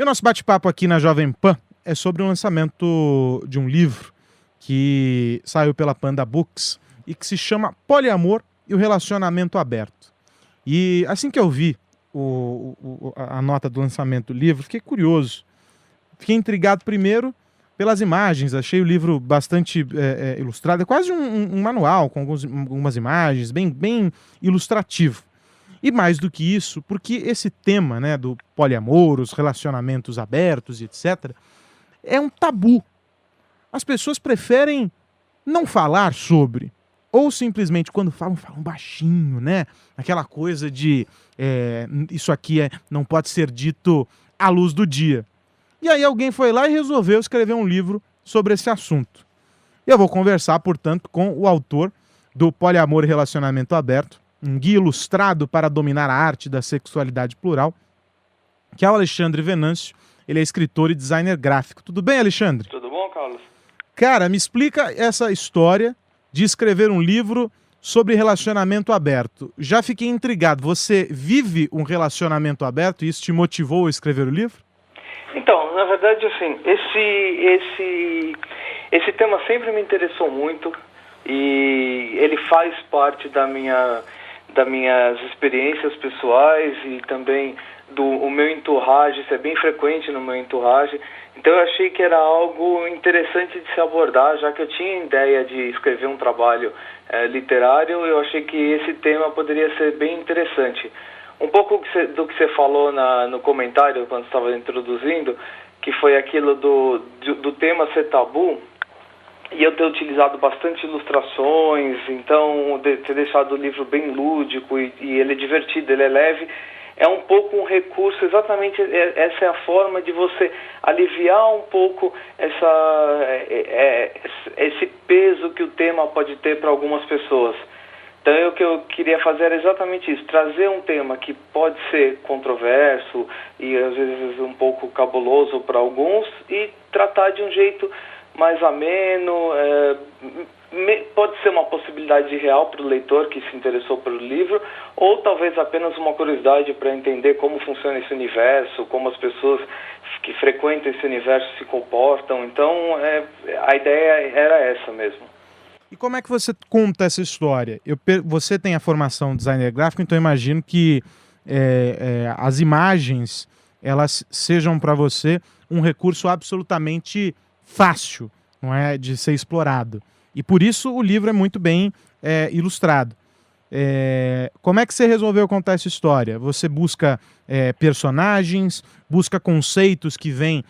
E o nosso bate-papo aqui na Jovem Pan é sobre o lançamento de um livro que saiu pela Panda Books e que se chama Poliamor e o Relacionamento Aberto. E assim que eu vi a nota do lançamento do livro, fiquei curioso. Fiquei intrigado primeiro pelas imagens, achei o livro bastante ilustrado, é quase um manual com algumas imagens, bem ilustrativo. E mais do que isso, porque esse tema, né, do poliamor, os relacionamentos abertos e etc., é um tabu. As pessoas preferem não falar sobre, ou simplesmente quando falam baixinho, né? Aquela coisa de isso aqui não pode ser dito à luz do dia. E aí alguém foi lá e resolveu escrever um livro sobre esse assunto. Eu vou conversar, portanto, com o autor do Poliamor e Relacionamento Aberto, um guia ilustrado para dominar a arte da sexualidade plural, que é o Alexandre Venâncio. Ele é escritor e designer gráfico. Tudo bem, Alexandre? Tudo bom, Carlos? Cara, me explica essa história de escrever um livro sobre relacionamento aberto. Já fiquei intrigado. Você vive um relacionamento aberto e isso te motivou a escrever o livro? Então, na verdade, assim, esse tema sempre me interessou muito e ele faz parte das minhas experiências pessoais e também o meu entourage, isso é bem frequente no meu entourage. Então eu achei que era algo interessante de se abordar, já que eu tinha ideia de escrever um trabalho literário, eu achei que esse tema poderia ser bem interessante. Um pouco do que você falou no comentário, quando estava introduzindo, que foi aquilo do tema ser tabu, e eu ter utilizado bastante ilustrações, então ter deixado o livro bem lúdico e ele é divertido, ele é leve, é um pouco um recurso, exatamente essa é a forma de você aliviar um pouco esse peso que o tema pode ter para algumas pessoas. Então o que eu queria fazer era exatamente isso, trazer um tema que pode ser controverso e às vezes um pouco cabuloso para alguns e tratar de um jeito mais ameno, pode ser uma possibilidade real para o leitor que se interessou pelo livro, ou talvez apenas uma curiosidade para entender como funciona esse universo, como as pessoas que frequentam esse universo se comportam. Então, a ideia era essa mesmo. E como é que você conta essa história? Você tem a formação de designer gráfico, então eu imagino que as imagens elas sejam para você um recurso absolutamente fácil, não é, de ser explorado. E por isso o livro é muito bem ilustrado. Como é que você resolveu contar essa história? Você busca personagens, busca conceitos que vêm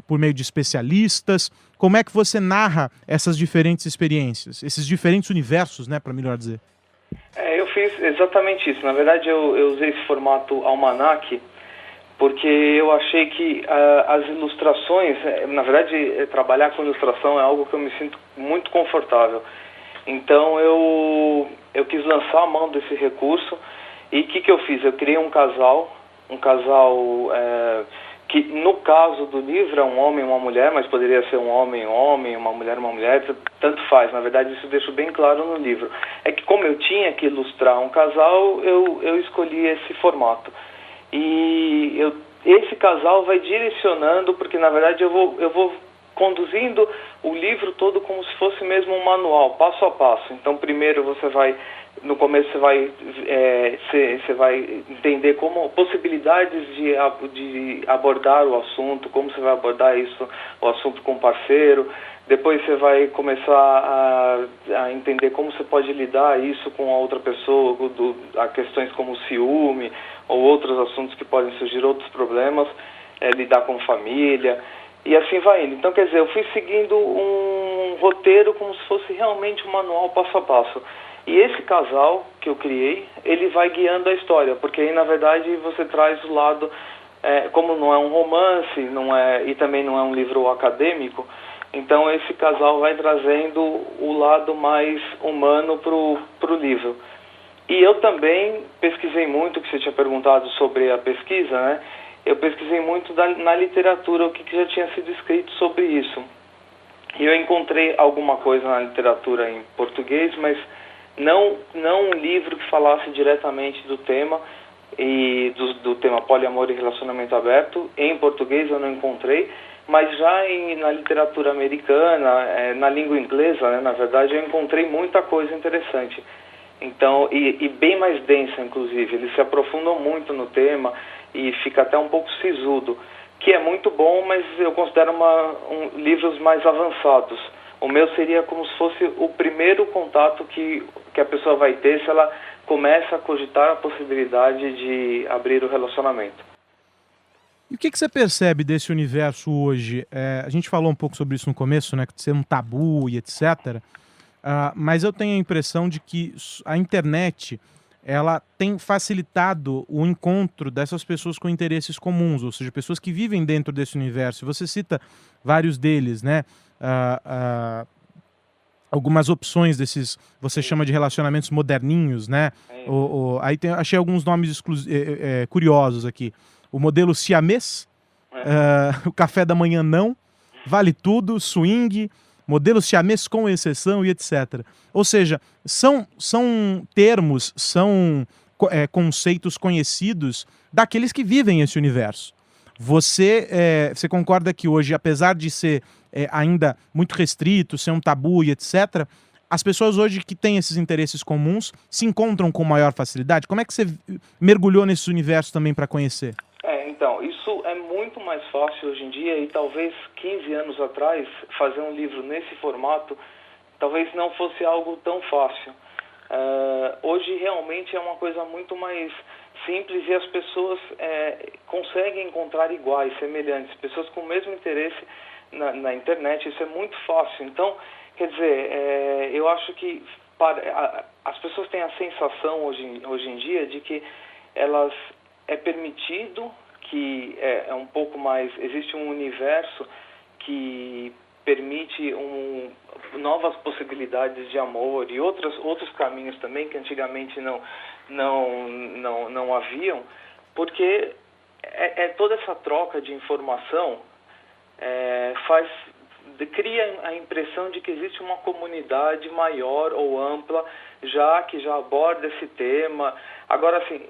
por meio de especialistas? Como é que você narra essas diferentes experiências, esses diferentes universos, né, para melhor dizer? Eu fiz exatamente isso. Na verdade, eu usei esse formato almanac porque eu achei que as ilustrações, na verdade, trabalhar com ilustração é algo que eu me sinto muito confortável. Então eu quis lançar a mão desse recurso e o que eu fiz? Eu criei um casal que no caso do livro é um homem e uma mulher, mas poderia ser um homem, uma mulher, tanto faz. Na verdade, isso eu deixo bem claro no livro. É que como eu tinha que ilustrar um casal, eu escolhi esse formato. E esse casal vai direcionando, porque na verdade eu vou conduzindo o livro todo como se fosse mesmo um manual, passo a passo. Então primeiro no começo você vai entender como possibilidades de abordar o assunto, como você vai abordar o assunto com o parceiro. Depois você vai começar a entender como você pode lidar isso com a outra pessoa, a questões como ciúme ou outros assuntos que podem surgir, outros problemas, lidar com família, e assim vai indo. Então, quer dizer, eu fui seguindo um roteiro como se fosse realmente um manual passo a passo. E esse casal que eu criei, ele vai guiando a história, porque aí, na verdade, você traz o lado, como não é um romance, e também não é um livro acadêmico, então esse casal vai trazendo o lado mais humano pro livro. E eu também pesquisei muito, que você tinha perguntado sobre a pesquisa, né? Eu pesquisei muito na literatura, o que já tinha sido escrito sobre isso. E eu encontrei alguma coisa na literatura em português, mas não um livro que falasse diretamente do tema. e do tema poliamor e relacionamento aberto. Em português eu não encontrei, mas já na literatura americana, na língua inglesa, né, na verdade, eu encontrei muita coisa interessante. Então, e bem mais densa, inclusive. Eles se aprofundam muito no tema e fica até um pouco sisudo, que é muito bom, mas eu considero livros mais avançados. O meu seria como se fosse o primeiro contato que a pessoa vai ter se ela começa a cogitar a possibilidade de abrir o relacionamento. E o que você percebe desse universo hoje? A gente falou um pouco sobre isso no começo, né, de ser um tabu e etc. Mas eu tenho a impressão de que a internet ela tem facilitado o encontro dessas pessoas com interesses comuns, ou seja, pessoas que vivem dentro desse universo. Você cita vários deles, né? Algumas opções desses, você chama de relacionamentos moderninhos, né? Aí achei alguns nomes curiosos aqui. O modelo siamês, o café da manhã não, vale tudo, swing, modelo siamês com exceção e etc. Ou seja, são termos, são conceitos conhecidos daqueles que vivem esse universo. Você concorda que hoje, apesar de ser ainda muito restrito, ser um tabu e etc., as pessoas hoje que têm esses interesses comuns se encontram com maior facilidade? Como é que você mergulhou nesse universo também para conhecer? Então, isso é muito mais fácil hoje em dia e talvez 15 anos atrás fazer um livro nesse formato talvez não fosse algo tão fácil. Hoje realmente é uma coisa muito mais simples e as pessoas conseguem encontrar iguais, semelhantes, pessoas com o mesmo interesse na internet. Isso é muito fácil. Então, quer dizer, eu acho que as pessoas têm a sensação hoje em dia de que é permitido, que é um pouco mais, existe um universo que permite novas possibilidades de amor e outros caminhos também que antigamente não haviam, porque toda essa troca de informação cria a impressão de que existe uma comunidade maior ou ampla que já aborda esse tema. Agora, assim,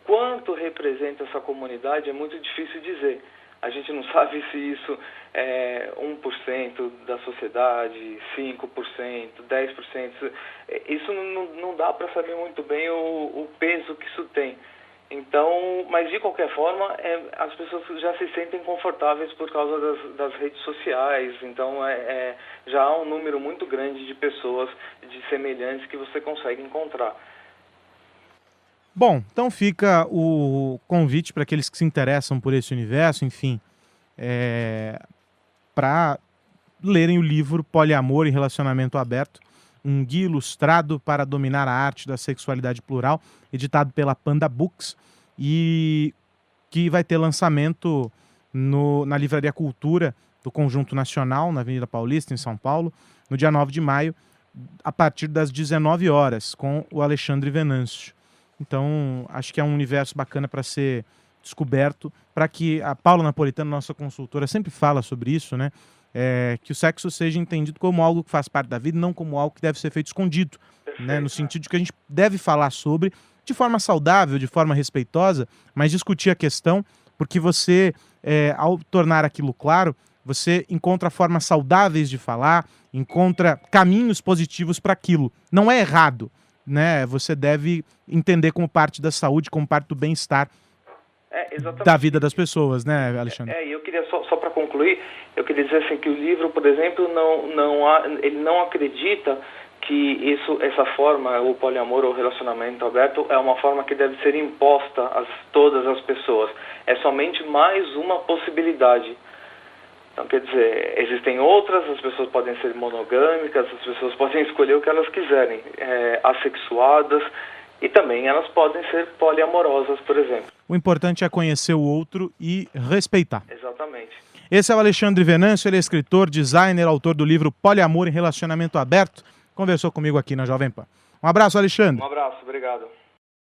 quanto representa essa comunidade é muito difícil dizer. A gente não sabe se isso é 1% da sociedade, 5%, 10%. Isso não dá para saber muito bem o peso que isso tem. Então, mas de qualquer forma, as pessoas já se sentem confortáveis por causa das redes sociais. Então, já há um número muito grande de pessoas de semelhantes que você consegue encontrar. Bom, então fica o convite para aqueles que se interessam por esse universo, enfim, para lerem o livro Poliamor e Relacionamento Aberto, um guia ilustrado para dominar a arte da sexualidade plural, editado pela Panda Books, e que vai ter lançamento na Livraria Cultura do Conjunto Nacional, na Avenida Paulista, em São Paulo, no dia 9 de maio, a partir das 19 horas, com o Alexandre Venâncio. Então, acho que é um universo bacana para ser descoberto, para que a Paula Napolitano, nossa consultora, sempre fala sobre isso, né? Que o sexo seja entendido como algo que faz parte da vida, não como algo que deve ser feito escondido, né? No sentido de que a gente deve falar sobre, de forma saudável, de forma respeitosa, mas discutir a questão, porque você, ao tornar aquilo claro, você encontra formas saudáveis de falar, encontra caminhos positivos para aquilo. Não é errado, né? Você deve entender como parte da saúde, como parte do bem-estar da vida das pessoas, né, Alexandre? E eu queria, só para concluir, eu queria dizer assim, que o livro, por exemplo, ele não acredita que essa forma, o poliamor ou relacionamento aberto, é uma forma que deve ser imposta a todas as pessoas. É somente mais uma possibilidade. Então, quer dizer, existem outras, as pessoas podem ser monogâmicas, as pessoas podem escolher o que elas quiserem, assexuadas, e também elas podem ser poliamorosas, por exemplo. O importante é conhecer o outro e respeitar. Exatamente. Esse é o Alexandre Venâncio, ele é escritor, designer, autor do livro Poliamor e Relacionamento Aberto. Conversou comigo aqui na Jovem Pan. Um abraço, Alexandre. Um abraço, obrigado.